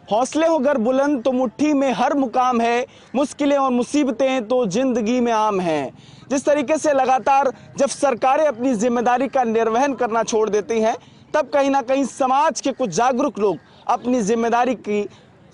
हौसले हो गर बुलंद तो मुट्ठी में हर मुकाम है, मुश्किलें और मुसीबतें तो जिंदगी में आम हैं। जिस तरीके से लगातार जब सरकारें अपनी जिम्मेदारी का निर्वहन करना छोड़ देती हैं, तब कहीं ना कहीं समाज के कुछ जागरूक लोग अपनी जिम्मेदारी की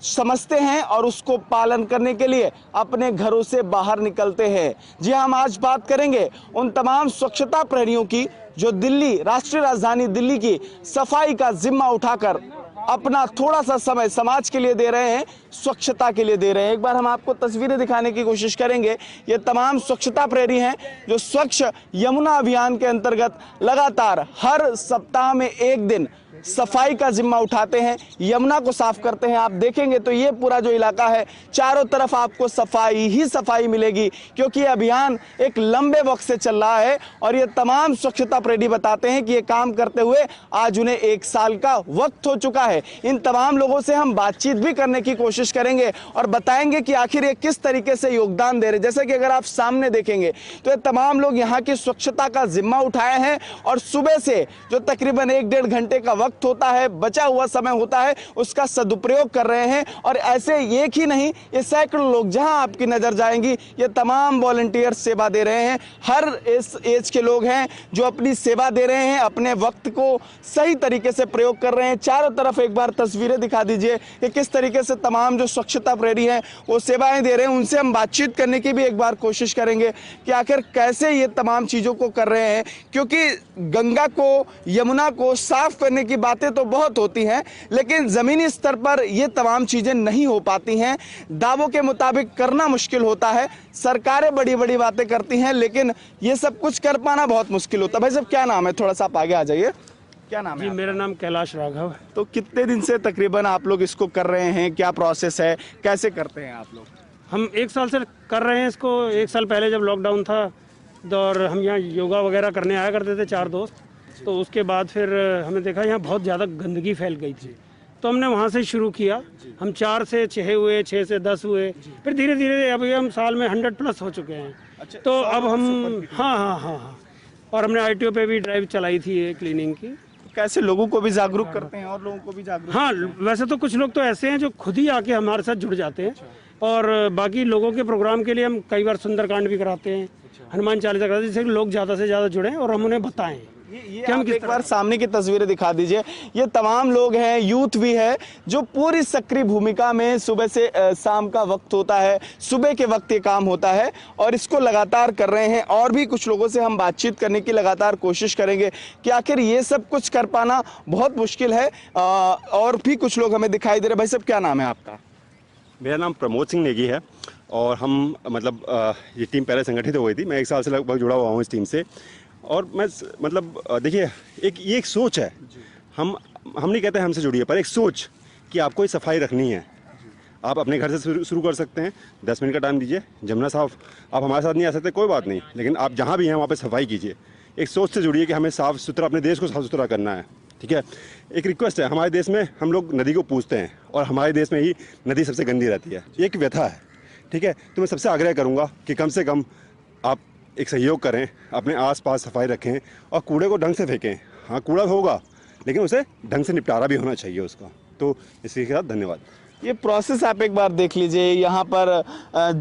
समझते हैं और उसको पालन करने के लिए अपने घरों से बाहर निकलते हैं। जी हम आज बात करेंगे उन तमाम स्वच्छता प्रहरियों की जो दिल्ली, राष्ट्रीय राजधानी दिल्ली की सफाई का जिम्मा उठाकर अपना थोड़ा सा समय समाज के लिए दे रहे हैं, स्वच्छता के लिए दे रहे हैं। एक बार हम आपको तस्वीरें दिखाने की कोशिश करेंगे। ये तमाम स्वच्छता प्रहरी हैं जो स्वच्छ यमुना अभियान के अंतर्गत लगातार हर सप्ताह में एक दिन सफाई का जिम्मा उठाते हैं, यमुना को साफ करते हैं। आप देखेंगे तो ये पूरा जो इलाका है, चारों तरफ आपको सफाई ही सफाई मिलेगी, क्योंकि ये अभियान एक लंबे वक्त से चल रहा है। और ये तमाम स्वच्छता प्रेमी बताते हैं कि ये काम करते हुए आज उन्हें 1 साल का वक्त हो चुका है। इन तमाम लोगों से हम बातचीत भी करने की कोशिश करेंगे और बताएंगे कि आखिर ये किस तरीके से योगदान दे रहे। जैसे कि अगर आप सामने देखेंगे तो ये तमाम लोग यहाँ की स्वच्छता का जिम्मा उठाए हैं और सुबह से जो तकरीबन 1-1.5 घंटे का वक्त होता है, बचा हुआ समय होता है, उसका सदुपयोग कर रहे हैं। और ऐसे एक ही नहीं, ये सैकड़ों लोग जहां आपकी नजर जाएंगी, ये तमाम वॉलंटियर सेवा दे रहे हैं। हर इस एज के लोग हैं जो अपनी सेवा दे रहे हैं, अपने वक्त को सही तरीके से प्रयोग कर रहे हैं। चारों तरफ एक बार तस्वीरें दिखा दीजिए कि किस तरीके से तमाम जो स्वच्छता प्रेमी हैं वो सेवाएं दे रहे हैं। उनसे हम बातचीत करने की भी एक बार कोशिश करेंगे कि आखिर कैसे ये तमाम चीजों को कर रहे हैं, क्योंकि गंगा को, यमुना को साफ करने की बातें तो बहुत होती हैं, लेकिन जमीनी स्तर पर ये तमाम चीजें नहीं हो पाती हैं। दावों के मुताबिक करना मुश्किल होता है। सरकारें बड़ी बड़ी बातें करती हैं, लेकिन ये सब कुछ कर पाना बहुत मुश्किल होता है। भाई साहब क्या नाम है? थोड़ा सा आप आगे आ जाइए। क्या नाम है? जी मेरा नाम कैलाश राघव है। तो कितने दिन से तकरीबन आप लोग इसको कर रहे हैं? क्या प्रोसेस है, कैसे करते हैं आप लोग? हम 1 साल से कर रहे हैं इसको। 1 साल पहले जब लॉकडाउन था तो और हम यहाँ योगा वगैरह करने आया करते थे 4 दोस्त, तो उसके बाद फिर हमने देखा यहाँ बहुत ज़्यादा गंदगी फैल गई थी, तो हमने वहाँ से शुरू किया। हम 4 से 6 हुए, 6 से 10 हुए, फिर धीरे धीरे अभी हम साल में 100+ हो चुके हैं। अच्छा, तो अब हम हाँ, और हमने ITO पे भी ड्राइव चलाई थी ये क्लीनिंग की। कैसे लोगों को भी जागरूक करते हैं और लोगों को भी जागरूक? हाँ, वैसे तो कुछ लोग तो ऐसे हैं जो खुद ही आके हमारे साथ जुड़ जाते हैं, और बाकी लोगों के प्रोग्राम के लिए हम कई बार सुंदरकांड भी कराते हैं, हनुमान चालीसा कराते हैं, जिससे लोग ज़्यादा से ज़्यादा जुड़ें और हम उन्हें बताएं। ये आप एक बार सामने की तस्वीरें दिखा दीजिए। ये तमाम लोग हैं, यूथ भी है, जो पूरी सक्रिय भूमिका में सुबह से शाम का वक्त होता है, सुबह के वक्त ये काम होता है और इसको लगातार कर रहे हैं। और भी कुछ लोगों से हम बातचीत करने की लगातार कोशिश करेंगे कि आखिर ये सब कुछ कर पाना बहुत मुश्किल है। और भी कुछ लोग हमें दिखाई दे रहे। भाई साहब क्या नाम है आपका? मेरा नाम प्रमोद सिंह नेगी है और हम मतलब ये टीम पहले संगठित हो गई थी। मैं 1 साल से लगभग जुड़ा हुआ हूँ इस टीम से। और मैं मतलब देखिए ये एक सोच है। हम नहीं कहते हमसे जुड़िए, पर एक सोच कि आपको ये सफाई रखनी है। आप अपने घर से शुरू कर सकते हैं। 10 मिनट का टाइम दीजिए, जमुना साफ। आप हमारे साथ नहीं आ सकते, कोई बात नहीं, लेकिन आप जहाँ भी हैं वहाँ पे सफाई कीजिए। एक सोच से जुड़िए कि हमें साफ़ सुथरा, अपने देश को साफ़ सुथरा करना है। ठीक है, एक रिक्वेस्ट है। हमारे देश में हम लोग नदी को पूजते हैं और हमारे देश में ही नदी सबसे गंदी रहती है। ये एक व्यथा है। ठीक है, तो मैं सबसे आग्रह करूँगा कि कम से कम आप एक सहयोग करें, अपने आसपास सफाई रखें और कूड़े को ढंग से फेंकें। हाँ, कूड़ा होगा, लेकिन उसे ढंग से निपटारा भी होना चाहिए उसका। तो इसी के साथ धन्यवाद। ये प्रोसेस आप एक बार देख लीजिए। यहाँ पर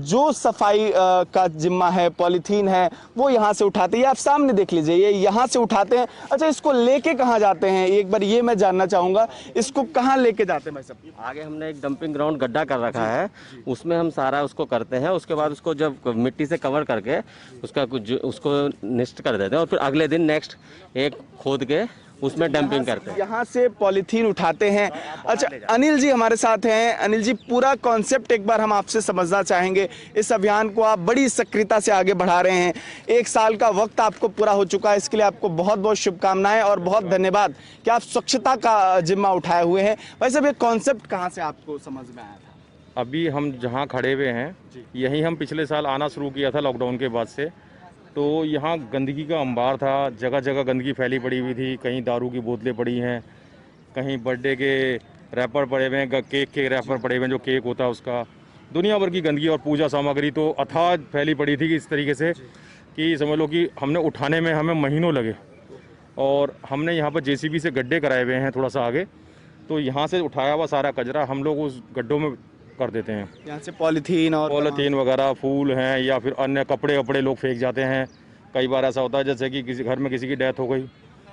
जो सफाई का जिम्मा है, पॉलीथीन है, वो यहाँ से उठाते हैं। आप सामने देख लीजिए, ये यहाँ से उठाते हैं। अच्छा, इसको लेके कहाँ जाते हैं? एक बार ये मैं जानना चाहूँगा, इसको कहाँ लेके जाते हैं भाई साहब? आगे हमने एक डंपिंग ग्राउंड गड्ढा कर रखा है, उसमें हम सारा उसको करते हैं। उसके बाद उसको जब मिट्टी से कवर करके उसको निष्ठ कर देते हैं और फिर अगले दिन नेक्स्ट एक खोद के उसमें डंपिंग करते हैं। यहाँ से पॉलीथीन उठाते हैं। अच्छा, अनिल जी हमारे साथ हैं। अनिल जी, पूरा कॉन्सेप्ट एक बार हम आपसे समझना चाहेंगे। इस अभियान को आप बड़ी सक्रियता से आगे बढ़ा रहे हैं। 1 साल का वक्त आपको पूरा हो चुका है। इसके लिए आपको बहुत बहुत शुभकामनाएं और बहुत धन्यवाद कि आप स्वच्छता का जिम्मा उठाए हुए हैं। वैसे ये कॉन्सेप्ट कहाँ से आपको समझ में आया था? अभी हम जहाँ खड़े हुए हैं, यहीं हम पिछले साल आना शुरू किया था लॉकडाउन के बाद से। तो यहाँ गंदगी का अंबार था, जगह जगह गंदगी फैली पड़ी हुई थी। कहीं दारू की बोतलें पड़ी हैं, कहीं बर्थडे के रैपर पड़े हुए हैं, केक के रैपर पड़े हुए हैं, जो केक होता है उसका, दुनिया भर की गंदगी और पूजा सामग्री तो अथाह फैली पड़ी थी कि इस तरीके से कि समझ लो कि हमने उठाने में हमें महीनों लगे। और हमने यहाँ पर JCB से गड्ढे कराए हुए हैं थोड़ा सा आगे, तो यहाँ से उठाया हुआ सारा कचरा हम लोग उस गड्ढों में कर देते हैं। यहाँ से पॉलीथीन और पॉलीथीन वगैरह, फूल हैं या फिर अन्य कपड़े वपड़े लोग फेंक जाते हैं। कई बार ऐसा होता है जैसे कि किसी घर में किसी की डेथ हो गई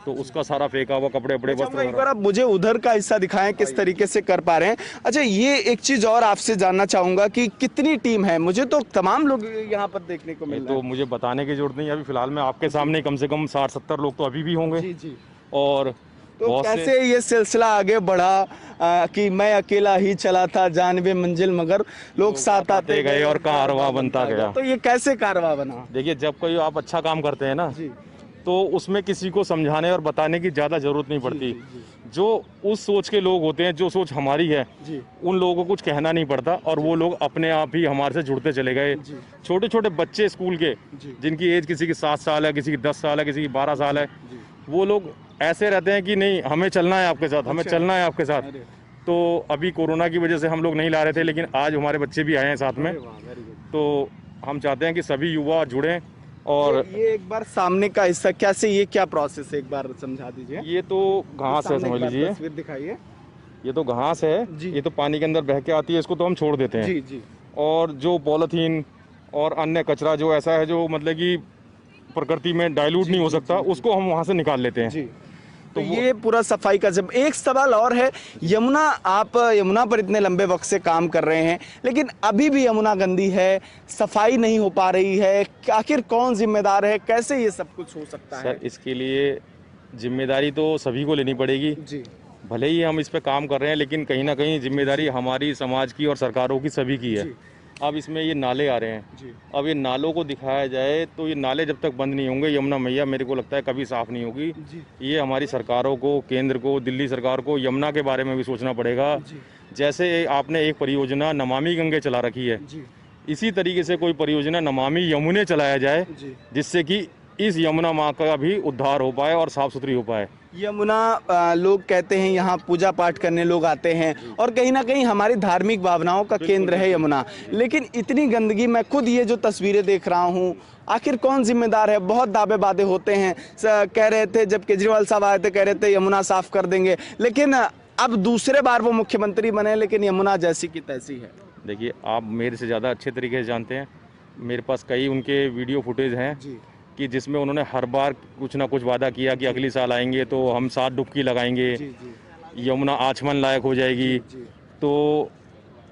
तो उसका सारा फेंका हुआ कपड़े वपड़े वस्त्र एक बार आप मुझे उधर का हिस्सा दिखाएं किस तरीके से कर पा रहे हैं। अच्छा, ये एक चीज और आपसे जानना चाहूंगा कि कितनी टीम है? मुझे तो तमाम लोग यहाँ पर देखने को मिल रहे तो मुझे बताने की जरूरत नहीं है। अभी फिलहाल में आपके सामने कम से कम 60-70 लोग तो अभी भी होंगे। जी जी। और तो कैसे ये सिलसिला आगे बढ़ा कि मैं अकेला ही चला था जानबे मंजिल मगर लोग साथ आते गए और कारवां बनता गया। तो ये कैसे कारवां बना? देखिए, जब कोई आप अच्छा काम करते हैं ना तो उसमें किसी को समझाने और बताने की ज़्यादा ज़रूरत नहीं पड़ती। जो उस सोच के लोग होते हैं, जो सोच हमारी है, उन लोगों को कुछ कहना नहीं पड़ता और वो लोग अपने आप ही हमारे से जुड़ते चले गए। छोटे छोटे बच्चे स्कूल के, जिनकी एज किसी की 7 साल है, किसी की 10 साल है, किसी की 12 साल है, वो लोग ऐसे रहते हैं कि नहीं हमें चलना है आपके साथ, हमें चलना है आपके साथ। तो अभी कोरोना की वजह से हम लोग नहीं ला रहे थे, लेकिन आज हमारे बच्चे भी आए हैं साथ में। तो हम चाहते हैं कि सभी युवा जुड़ें। और ये एक बार सामने का हिस्सा कैसे, ये क्या प्रोसेस है, एक बार समझा दीजिए। ये तो घास है, समझ लीजिए। तस्वीर दिखाइए। ये तो घास है, ये तो पानी के अंदर बह के आती है, इसको तो हम छोड़ देते हैं। जी जी। और जो पॉलीथीन और अन्य कचरा जो ऐसा है जो मतलब कि प्रकृति में डाइल्यूट नहीं हो सकता, उसको हम वहाँ से निकाल लेते हैं। तो ये पूरा सफाई का। जब एक सवाल और है, यमुना, आप यमुना पर इतने लंबे वक्त से काम कर रहे हैं लेकिन अभी भी यमुना गंदी है, सफाई नहीं हो पा रही है, आखिर कौन जिम्मेदार है? कैसे ये सब कुछ हो सकता है? सर, इसके लिए जिम्मेदारी तो सभी को लेनी पड़ेगी जी। भले ही हम इस पे काम कर रहे हैं, लेकिन कहीं ना कहीं जिम्मेदारी हमारी, समाज की और सरकारों की, सभी की है। अब इसमें ये नाले आ रहे हैं, अब ये नालों को दिखाया जाए तो ये नाले जब तक बंद नहीं होंगे, यमुना मैया मेरे को लगता है कभी साफ नहीं होगी। ये हमारी सरकारों को, केंद्र को, दिल्ली सरकार को यमुना के बारे में भी सोचना पड़ेगा। जैसे आपने एक परियोजना नमामि गंगे चला रखी है, इसी तरीके से कोई परियोजना नमामि यमुने चलाया जाए, जिससे कि इस यमुना माँ का भी उद्धार हो पाए और साफ सुथरी हो पाए। यमुना, लोग कहते हैं यहाँ पूजा पाठ करने लोग आते हैं और कहीं ना कहीं हमारी धार्मिक भावनाओं का केंद्र है यमुना, लेकिन इतनी गंदगी, मैं खुद ये जो तस्वीरें देख रहा हूँ, आखिर कौन जिम्मेदार है? बहुत दावे बादे होते हैं, कह रहे थे जब केजरीवाल साहब आए थे, कह रहे थे यमुना साफ कर देंगे, लेकिन अब दूसरे बार वो मुख्यमंत्री बने लेकिन यमुना जैसी की तैसी है। देखिए, आप मेरे से ज़्यादा अच्छे तरीके से जानते हैं, मेरे पास कई उनके वीडियो फुटेज हैं कि जिसमें उन्होंने हर बार कुछ ना कुछ वादा किया कि अगली साल आएंगे तो हम 7 डुबकी लगाएंगे, यमुना आचमन लायक हो जाएगी। तो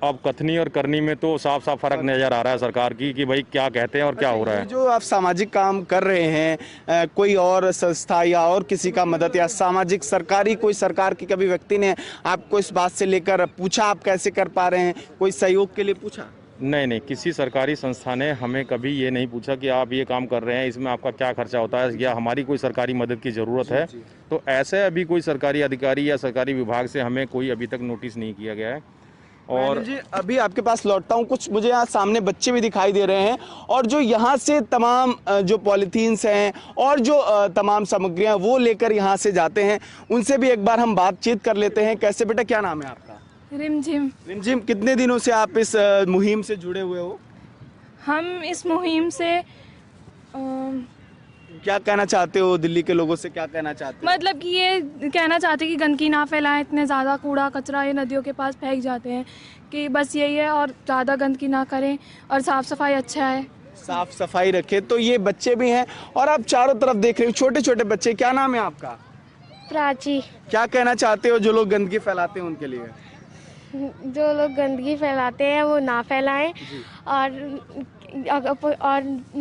अब कथनी और करनी में तो साफ साफ फर्क नजर आ रहा है सरकार की कि भाई क्या कहते हैं और क्या हो रहा है। जो आप सामाजिक काम कर रहे हैं, कोई और संस्था या और किसी का मदद या सामाजिक, सरकारी, कोई सरकार की कभी व्यक्ति ने आपको इस बात से लेकर पूछा आप कैसे कर पा रहे हैं, कोई सहयोग के लिए पूछा? नहीं, किसी सरकारी संस्था ने हमें कभी ये नहीं पूछा कि आप ये काम कर रहे हैं, इसमें आपका क्या खर्चा होता है या हमारी कोई सरकारी मदद की ज़रूरत है। तो ऐसे अभी कोई सरकारी अधिकारी या सरकारी विभाग से हमें कोई अभी तक नोटिस नहीं किया गया है। और जी, अभी आपके पास लौटता हूँ, कुछ मुझे यहाँ सामने बच्चे भी दिखाई दे रहे हैं और जो यहाँ से तमाम जो पॉलीथीन्स हैं और जो तमाम सामग्रियाँ वो लेकर यहाँ से जाते हैं, उनसे भी एक बार हम बातचीत कर लेते हैं। कैसे बेटा, क्या नाम है आपका? रिमझिम। रिमझिम, कितने दिनों से आप इस मुहिम से जुड़े हुए हो? हम इस मुहिम से क्या कहना चाहते हो, दिल्ली के लोगों से क्या कहना चाहते हो? मतलब कि ये कहना चाहते हैं कि गंदगी ना फैलाएं, इतने ज़्यादा कूड़ा कचरा ये नदियों के पास फेंक जाते हैं, कि बस यही है और ज़्यादा गंदगी ना करें और साफ़ सफाई अच्छा है, साफ सफाई रखें। तो ये बच्चे भी हैं और आप चारों तरफ देख रहे हो छोटे छोटे बच्चे। क्या नाम है आपका? प्राची। क्या कहना चाहते हो जो लोग गंदगी फैलाते हैं उनके लिए? जो लोग गंदगी फैलाते हैं वो ना फैलाएं और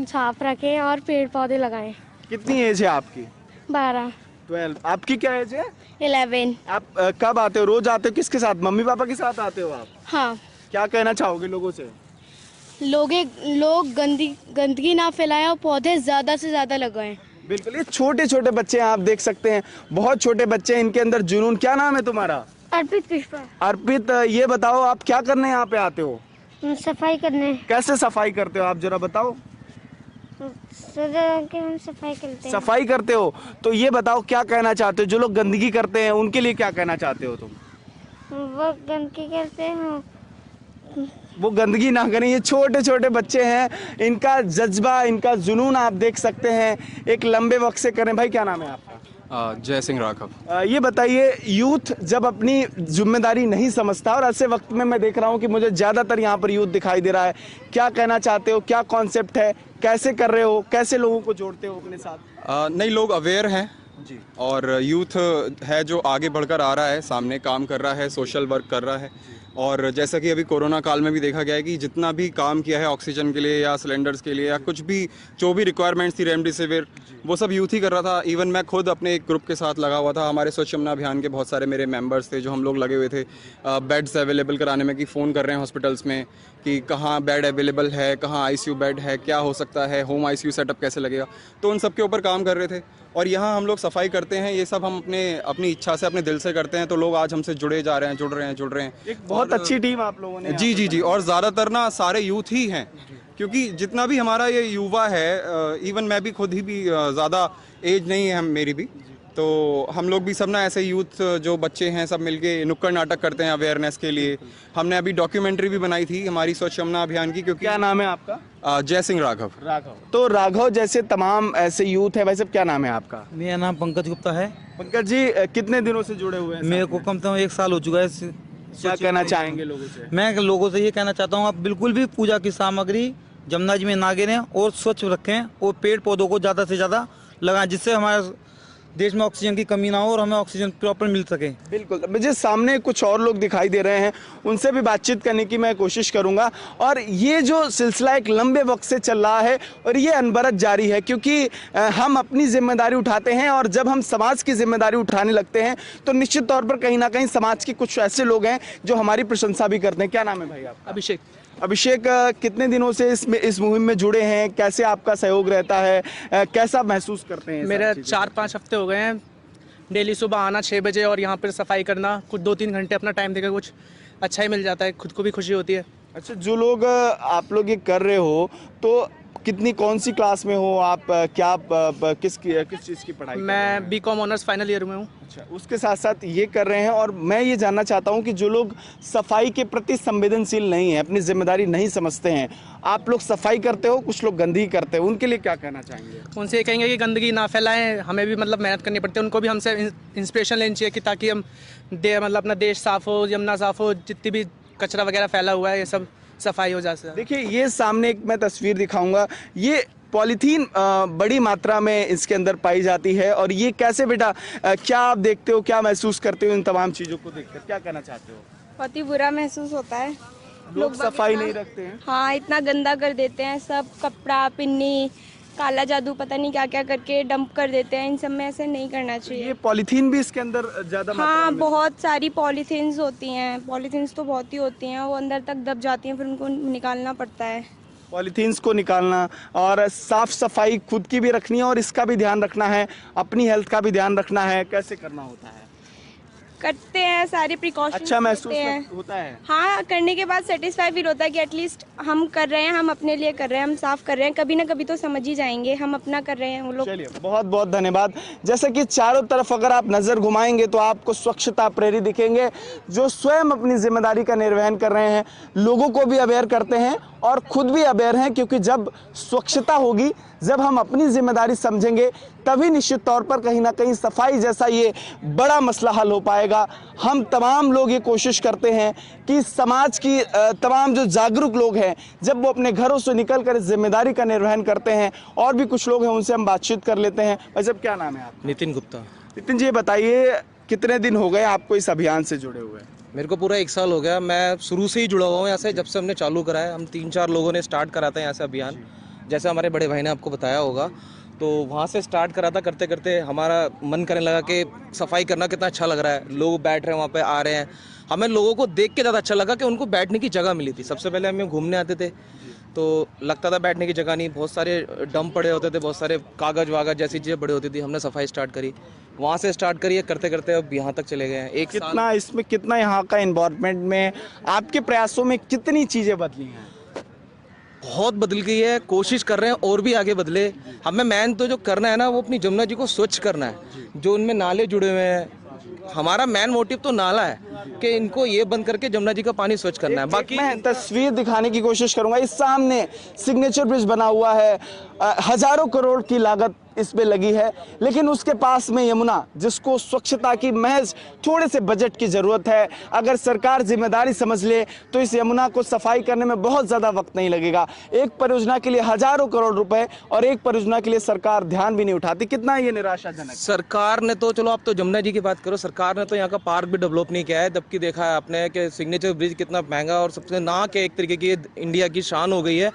साफ रखें और पेड़ पौधे लगाएं। कितनी एज है आपकी? 12। 12। आपकी क्या एज है? 11। आप कब आते हो? रोज आते हो? किसके साथ, मम्मी पापा के साथ आते हो आप? हाँ। क्या कहना चाहोगे लोगों से? लोग गंदगी ना फैलाएं और पौधे ज़्यादा से ज़्यादा लगाएं। बिल्कुल, ये छोटे छोटे बच्चे हैं, आप देख सकते हैं, बहुत छोटे बच्चे हैं, इनके अंदर जुनून। क्या नाम है तुम्हारा? अर्पित पुष्पा। अर्पित, ये बताओ आप क्या करने यहाँ पे आते हो? सफाई करने। कैसे सफाई करते हो आप जरा बताओ? हम सफाई करते हैं। सफाई करते हो, तो ये बताओ क्या कहना चाहते हो जो लोग गंदगी करते हैं उनके लिए क्या कहना चाहते हो तुम? वो गंदगी करते हैं, वो गंदगी ना करें। ये छोटे छोटे बच्चे हैं, इनका जज्बा, इनका जुनून आप देख सकते हैं, एक लंबे वक्त से करें। भाई क्या नाम है आपका? जय सिंह राघव। ये बताइए, यूथ जब अपनी जिम्मेदारी नहीं समझता, और ऐसे वक्त में मैं देख रहा हूँ कि मुझे ज़्यादातर यहाँ पर यूथ दिखाई दे रहा है, क्या कहना चाहते हो, क्या कॉन्सेप्ट है, कैसे कर रहे हो, कैसे लोगों को जोड़ते हो अपने साथ? नहीं, लोग अवेयर हैं जी, और यूथ है जो आगे बढ़कर आ रहा है, सामने काम कर रहा है, सोशल वर्क कर रहा है। और जैसा कि अभी कोरोना काल में भी देखा गया है कि जितना भी काम किया है ऑक्सीजन के लिए या सिलेंडर्स के लिए या कुछ भी जो भी रिक्वायरमेंट्स थी, रेमडेसिविर, वो सब यूथ ही कर रहा था। इवन मैं खुद अपने एक ग्रुप के साथ लगा हुआ था। हमारे स्वच्छ यमुना अभियान के बहुत सारे मेरे मेंबर्स थे जो हम लोग लगे हुए थे बेड्स अवेलेबल कराने में, कि फ़ोन कर रहे हैं हॉस्पिटल्स में कि कहाँ बेड अवेलेबल है, कहाँ आईसीयू बेड है, क्या हो सकता है, होम आईसीयू सेटअप कैसे लगेगा। तो उन सब के ऊपर काम कर रहे थे। और यहाँ हम लोग सफाई करते हैं, ये सब हम अपनी इच्छा से, अपने दिल से करते हैं। तो लोग आज हमसे जुड़े जा रहे हैं, जुड़ रहे हैं। एक बहुत अच्छी टीम आप लोगों ने। जी। और ज़्यादातर ना सारे यूथ ही हैं, क्योंकि जितना भी हमारा ये युवा है, इवन मैं भी खुद ही भी ज़्यादा एज नहीं है मेरी भी, तो हम लोग भी सब ना ऐसे यूथ जो बच्चे हैं सब मिलके नुक्कड़ नाटक करते हैं अवेयरनेस के लिए। हमने अभी डॉक्यूमेंट्री भी बनाई थी हमारी स्वच्छ यमुना अभियान की। क्योंकि क्या नाम है आपका? जय सिंह राघव। तो राघव जैसे तमाम ऐसे यूथ है, वैसे क्या नाम है आपका? मेरा नाम पंकज गुप्ता है। पंकज जी, कितने दिनों से जुड़े हुए हैं? मेरे को कम से कम 1 साल हो चुका है। क्या कहना चाहेंगे लोगों से? मैं लोगों से ये कहना चाहता हूँ, आप बिल्कुल भी पूजा की सामग्री जमुना जी में ना गिरें और स्वच्छ रखें, और पेड़ पौधों को ज़्यादा से ज़्यादा लगाएं, जिससे हमारे देश में ऑक्सीजन की कमी ना हो और हमें ऑक्सीजन प्रॉपर मिल सके। बिल्कुल। मुझे सामने कुछ और लोग दिखाई दे रहे हैं, उनसे भी बातचीत करने की मैं कोशिश करूंगा। और ये जो सिलसिला एक लंबे वक्त से चल रहा है और ये अनवरत जारी है, क्योंकि हम अपनी जिम्मेदारी उठाते हैं, और जब हम समाज की जिम्मेदारी उठाने लगते हैं तो निश्चित तौर पर कहीं ना कहीं समाज के कुछ ऐसे लोग हैं जो हमारी प्रशंसा भी करते हैं। क्या नाम है भाई आपका? अभिषेक, कितने दिनों से इस मुहिम में जुड़े हैं? कैसे आपका सहयोग रहता है? कैसा महसूस करते हैं? मेरे 4-5 हफ्ते हो गए हैं। डेली सुबह आना 6 बजे और यहाँ पर सफाई करना, कुछ 2-3 घंटे अपना टाइम देकर कुछ अच्छा ही मिल जाता है, खुद को भी खुशी होती है। अच्छा, जो लोग आप लोग ये कर रहे हो, तो कौन सी क्लास में हो आप? क्या किस चीज़ की पढ़ाई? मैं बीकॉम ऑनर्स फाइनल ईयर में हूँ। अच्छा, उसके साथ साथ ये कर रहे हैं। और मैं ये जानना चाहता हूँ कि जो लोग सफाई के प्रति संवेदनशील नहीं है, अपनी जिम्मेदारी नहीं समझते हैं, आप लोग सफाई करते हो, कुछ लोग गंदगी करते हैं, उनके लिए क्या कहना चाहेंगे? उनसे ये कहेंगे कि गंदगी ना फैलाएं, हमें भी मतलब मेहनत करनी पड़ती है, उनको भी हमसे इंस्पिरेशन लेनी चाहिए कि ताकि हम अपना देश साफ़ हो, यमुना साफ़ हो, जितनी भी कचरा वगैरह फैला हुआ है ये सब सफाई हो जाए। देखिए, ये सामने एक मैं तस्वीर दिखाऊंगा, ये पॉलीथीन बड़ी मात्रा में इसके अंदर पाई जाती है। और ये कैसे बेटा, क्या आप देखते हो, क्या महसूस करते हो इन तमाम चीज़ों को देखकर? क्या कहना चाहते हो? बहुत ही बुरा महसूस होता है। लोग सफाई नहीं रखते हैं। हाँ, इतना गंदा कर देते हैं, सब कपड़ा, पिन्नी, काला जादू, पता नहीं क्या क्या करके डंप कर देते हैं। इन सब में ऐसे नहीं करना चाहिए। ये पॉलीथीन भी इसके अंदर ज़्यादा हाँ, बहुत सारी पॉलीथीन्स होती हैं। पॉलीथीन्स तो बहुत ही होती हैं, वो अंदर तक दब जाती हैं, फिर उनको निकालना पड़ता है। पॉलीथीन्स को निकालना, और साफ सफाई खुद की भी रखनी है और इसका भी ध्यान रखना है, अपनी हेल्थ का भी ध्यान रखना है। कैसे करना होता है? करते हैं, सारे प्रिकॉशंस अच्छा महसूस हैं। होता है। हाँ, करने के बाद सेटिस्फाई फील होता है कि एटलीस्ट हम कर रहे हैं, हम अपने लिए कर रहे हैं, हम साफ कर रहे हैं। कभी ना कभी तो समझ ही जाएंगे, हम अपना कर रहे हैं, वो लोग। चलिए, बहुत बहुत धन्यवाद। जैसे कि चारों तरफ अगर आप नज़र घुमाएंगे तो आपको स्वच्छता प्रेरी दिखेंगे, जो स्वयं अपनी जिम्मेदारी का निर्वहन कर रहे हैं, लोगों को भी अवेयर करते हैं और खुद भी अवेयर हैं। क्योंकि जब स्वच्छता होगी, जब हम अपनी जिम्मेदारी समझेंगे, तभी निश्चित तौर पर कहीं ना कहीं सफाई जैसा ये बड़ा मसला हल हो पाएगा। हम तमाम लोग ये कोशिश करते हैं कि समाज की तमाम जो जागरूक लोग हैं, जब वो अपने घरों से निकल कर इस जिम्मेदारी का निर्वहन करते हैं, और भी कुछ लोग हैं उनसे हम बातचीत कर लेते हैं। वैसे क्या नाम है आपका? नितिन गुप्ता। नितिन जी, बताइए, कितने दिन हो गए आपको इस अभियान से जुड़े हुए? मेरे को पूरा 1 साल हो गया। मैं शुरू से ही जुड़ा हुआ हूँ यहाँ से, जब से हमने चालू करा है। हम 3-4 लोगों ने स्टार्ट करा था यहाँ से अभियान, जैसे हमारे बड़े भाई ने आपको बताया होगा। तो वहाँ से स्टार्ट करा था, करते करते हमारा मन करने लगा कि सफाई करना कितना अच्छा लग रहा है। लोग बैठ रहे हैं वहाँ पे, आ रहे हैं। हमें लोगों को देख के ज़्यादा अच्छा लगा कि उनको बैठने की जगह मिली थी। सबसे पहले हम घूमने आते थे तो लगता था बैठने की जगह नहीं, बहुत सारे डंप पड़े होते थे, बहुत सारे कागज़ वागज जैसी चीज़ें पड़ी होती थी। हमने सफाई स्टार्ट करी, वहाँ से स्टार्ट करी, करते करते अब यहाँ तक चले गए हैं। एक कितना इसमें, कितना यहाँ का इन्वॉल्वमेंट में, आपके प्रयासों में कितनी चीज़ें बदली हैं? बहुत बदल गई है, कोशिश कर रहे हैं और भी आगे बदले। हमें मेन तो जो करना है ना, वो अपनी जमुना जी को स्वच्छ करना है। जो उनमें नाले जुड़े हुए हैं, हमारा मेन मोटिव तो नाला है कि इनको ये बंद करके जमुना जी का पानी स्वच्छ करना है। बाकी मैं तस्वीर दिखाने की कोशिश करूंगा। इस सामने सिग्नेचर ब्रिज बना हुआ है, हजारों करोड़ की लागत इस पे लगी है, लेकिन उसके पास में यमुना, जिसको स्वच्छता की महज थोड़े से बजट की ज़रूरत है। अगर सरकार जिम्मेदारी समझ ले तो इस यमुना को सफाई करने में बहुत ज़्यादा वक्त नहीं लगेगा। एक परियोजना के लिए हजारों करोड़ रुपए और एक परियोजना के लिए सरकार ध्यान भी नहीं उठाती। कितना ये निराशाजनक। सरकार ने तो, चलो आप तो जमुना जी की बात करो, सरकार ने तो यहाँ का पार्क भी डेवलप नहीं किया है। जबकि देखा है आपने कि सिग्नेचर ब्रिज कितना महंगा और सबसे नाक है, एक तरीके की इंडिया की शान हो गई है।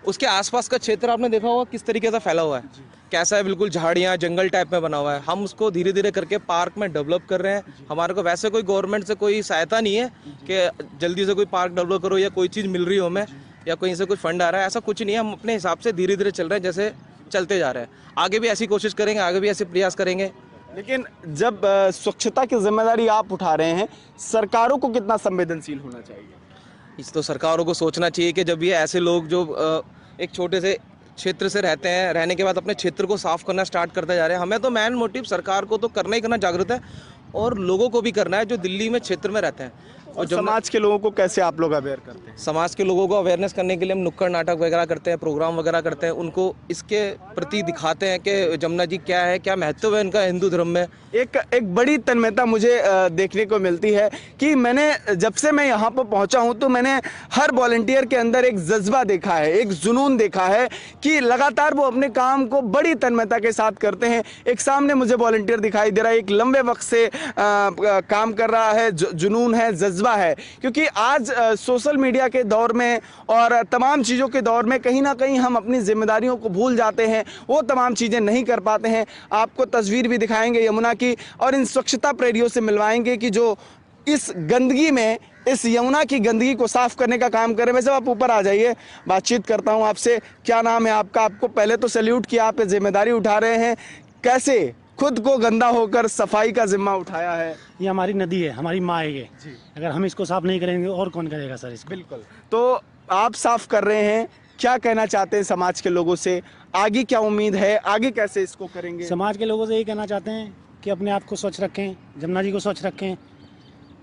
उसके आसपास का क्षेत्र आपने देखा होगा किस तरीके से फैला हुआ है, कैसा है, बिल्कुल झाड़ियाँ जंगल टाइप में बना हुआ है। हम उसको धीरे धीरे करके पार्क में डेवलप कर रहे हैं। हमारे को वैसे कोई गवर्नमेंट से कोई सहायता नहीं है कि जल्दी से कोई पार्क डेवलप करो या कोई चीज़ मिल रही हो हमें या कहीं से कुछ फंड आ रहा है, ऐसा कुछ नहीं है। हम अपने हिसाब से धीरे धीरे चल रहे हैं, जैसे चलते जा रहे हैं। आगे भी ऐसी कोशिश करेंगे, आगे भी ऐसे प्रयास करेंगे। लेकिन जब स्वच्छता की जिम्मेदारी आप उठा रहे हैं, सरकारों को कितना संवेदनशील होना चाहिए? इस तो सरकारों को सोचना चाहिए कि जब ये ऐसे लोग जो एक छोटे से क्षेत्र से रहते हैं, रहने के बाद अपने क्षेत्र को साफ करना स्टार्ट करते जा रहे हैं। हमें तो मेन मोटिव सरकार को तो करना ही करना जागरूक है और लोगों को भी करना है जो दिल्ली में क्षेत्र में रहते हैं। और समाज के लोगों को कैसे आप लोग अवेयर करते हैं? समाज के लोगों को अवेयरनेस करने के लिए हम नुक्कड़ नाटक वगैरह करते हैं, प्रोग्राम वगैरह करते हैं, उनको इसके प्रति दिखाते हैं कि जमुना जी क्या है, क्या महत्व है इनका हिंदू धर्म में। एक बड़ी तन्मयता मुझे देखने को मिलती है कि मैंने जब से मैं यहाँ पर पहुँचा हूँ तो मैंने हर वॉलंटियर के अंदर एक जज्बा देखा है, एक जुनून देखा है कि लगातार वो अपने काम को बड़ी तन्मयता के साथ करते हैं। एक सामने मुझे वॉलंटियर दिखाई दे रहा है, एक लंबे वक्त से काम कर रहा है, जुनून है, जज्बा है। क्योंकि आज सोशल मीडिया के दौर में और तमाम चीज़ों के दौर में कहीं ना कहीं हम अपनी जिम्मेदारियों को भूल जाते हैं, वो तमाम चीज़ें नहीं कर पाते हैं। आपको तस्वीर भी दिखाएंगे यमुना की और इन स्वच्छता प्रेरियों से मिलवाएंगे कि जो इस गंदगी में, इस यमुना की गंदगी को साफ करने का काम करें। वैसे आप ऊपर आ जाइए, बातचीत करता हूं आपसे। क्या नाम है आपका? आपको पहले तो सैल्यूट किया, आप जिम्मेदारी उठा रहे हैं, कैसे खुद को गंदा होकर सफाई का जिम्मा उठाया है? ये हमारी नदी है, हमारी माँ है ये। अगर हम इसको साफ नहीं करेंगे और कौन करेगा सर इसको? बिल्कुल। तो आप साफ कर रहे हैं, क्या कहना चाहते हैं समाज के लोगों से? आगे क्या उम्मीद है, आगे कैसे इसको करेंगे? समाज के लोगों से यही कहना चाहते हैं कि अपने आप को स्वच्छ रखें, जमुना जी को स्वच्छ रखें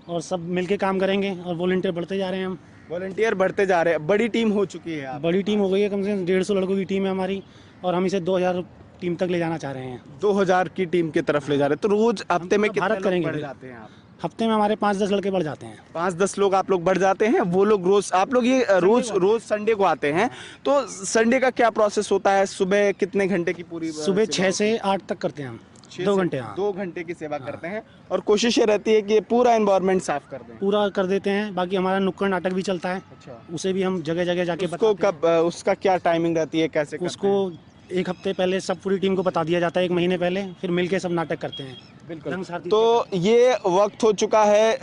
और सब मिलके काम करेंगे। और वॉलंटियर बढ़ते जा रहे हैं, हम वॉलंटियर बढ़ते जा रहे हैं। बड़ी टीम हो चुकी है? बड़ी टीम हो गई है, कम से कम 150 लड़कों की टीम है हमारी और हम इसे 2000 टीम तक ले जाना चाह रहे हैं। 2000 की टीम की तरफ ले जा रहे हैं। तो रोज हफ्ते में कितने लोग करेंगे बढ़ जाते हैं आप? हफ्ते में हमारे 5-10 लड़के बढ़ जाते हैं। 5-10 लोग आप लोग बढ़ जाते हैं। वो लोग रोज, आप लोग ये रोज संडे को आते हैं, तो संडे का क्या प्रोसेस होता है? सुबह कितने घंटे की पूरी? सुबह 6 से 8 तक करते हैं हम, 2 घंटे। हाँ, 2 घंटे की सेवा करते हैं और कोशिश ये रहती है कि पूरा एनवायरनमेंट साफ कर दें। पूरा कर देते हैं। बाकी हमारा नुक्कड़ नाटक भी चलता है। अच्छा। उसे भी हम जगह जगह जाके उसको कब, उसका क्या टाइमिंग रहती है, कैसे उसको 1 हफ्ते पहले सब पूरी टीम को बता दिया जाता है, 1 महीने पहले, फिर मिलके सब नाटक करते हैं। बिल्कुल। तो ये वक्त हो चुका है,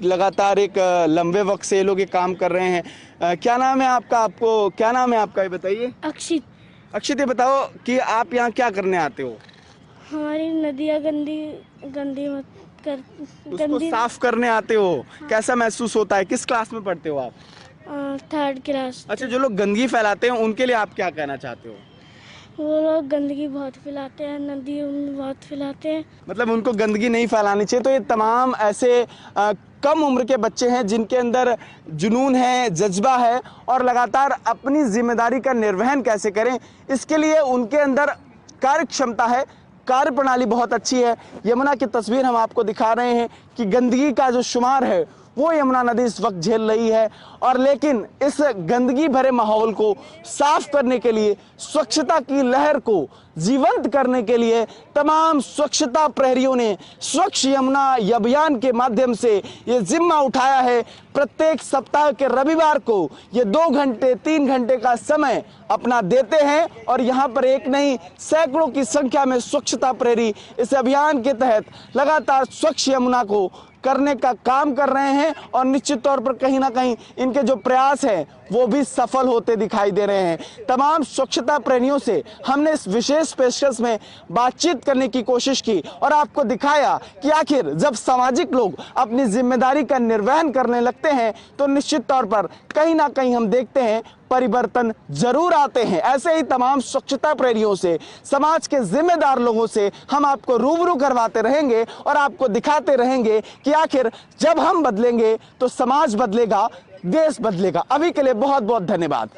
लगातार एक लंबे वक्त से ये लोग ये काम कर रहे हैं। क्या नाम है आपका? आपको क्या नाम है आपका, ये बताइए। अक्षित। अक्षित, ये बताओ कि आप यहाँ क्या करने आते हो? हमारी नदियाँ गंदी मत कर, उसको साफ करने आते हो। हाँ। कैसा महसूस होता है? किस क्लास में पढ़ते हो आप? 3rd class. अच्छा, जो लोग गंदगी फैलाते हैं उनके लिए आप क्या कहना चाहते हो? वो लोग गंदगी बहुत फैलाते हैं, नदियों में बहुत फैलाते हैं। मतलब उनको गंदगी नहीं फैलानी चाहिए। तो ये तमाम ऐसे कम उम्र के बच्चे हैं जिनके अंदर जुनून है, जज्बा है और लगातार अपनी जिम्मेदारी का निर्वहन कैसे करें, इसके लिए उनके अंदर कार्य क्षमता है, कार्य प्रणाली बहुत अच्छी है। यमुना की तस्वीर हम आपको दिखा रहे हैं कि गंदगी का जो शुमार है वो यमुना नदी इस वक्त झेल रही है। और लेकिन इस गंदगी भरे माहौल को साफ करने के लिए, स्वच्छता की लहर को जीवंत करने के लिए तमाम स्वच्छता प्रहरियों ने स्वच्छ यमुना अभियान के माध्यम से ये जिम्मा उठाया है। प्रत्येक सप्ताह के रविवार को ये 2 घंटे 3 घंटे का समय अपना देते हैं और यहाँ पर एक नहीं, सैकड़ों की संख्या में स्वच्छता प्रहरी इस अभियान के तहत लगातार स्वच्छ यमुना को करने का काम कर रहे हैं। और निश्चित तौर पर कहीं ना कहीं इनके जो प्रयास हैं वो भी सफल होते दिखाई दे रहे हैं। तमाम स्वच्छता प्रेमियों से हमने इस विशेष पेशकश में बातचीत करने की कोशिश की और आपको दिखाया कि आखिर जब सामाजिक लोग अपनी जिम्मेदारी का निर्वहन करने लगते हैं तो निश्चित तौर पर कहीं ना कहीं हम देखते हैं परिवर्तन जरूर आते हैं। ऐसे ही तमाम स्वच्छता प्रेरियों से, समाज के जिम्मेदार लोगों से हम आपको रूबरू करवाते रहेंगे और आपको दिखाते रहेंगे कि आखिर जब हम बदलेंगे तो समाज बदलेगा, देश बदलेगा। अभी के लिए बहुत बहुत धन्यवाद।